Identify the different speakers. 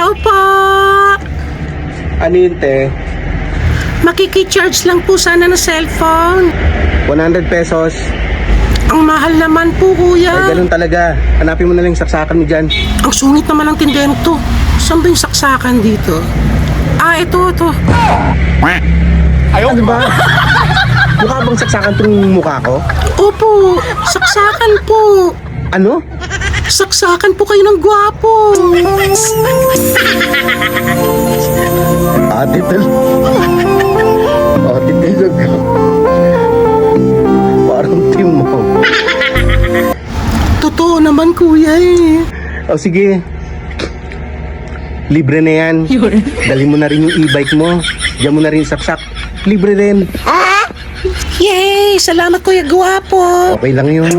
Speaker 1: Tao po!
Speaker 2: Ano yun, te?
Speaker 1: Makikicharge lang po sana ng cellphone.
Speaker 2: 100 pesos.
Speaker 1: Ang mahal naman po, kuya.
Speaker 2: Ay, ganun talaga. Hanapin mo na lang yung saksakan mo dyan.
Speaker 1: Ang sungit naman ng tindero to. Saan ba yung saksakan dito? Ah, ito.
Speaker 2: Ano ba? Mukha bang saksakan tong mukha ko?
Speaker 1: Opo, saksakan po.
Speaker 2: Ano?
Speaker 1: Saksakan po kayo ng gwapo.
Speaker 2: Ate tal. Ate talaga. Parang team mo.
Speaker 1: Totoo naman, kuya eh.
Speaker 2: O sige. Libre na yan. Dali mo na rin yung e-bike mo. Diyan mo na rin yung saksak. Libre rin.
Speaker 1: Yay! Salamat, kuya gwapo.
Speaker 2: Okay lang yun.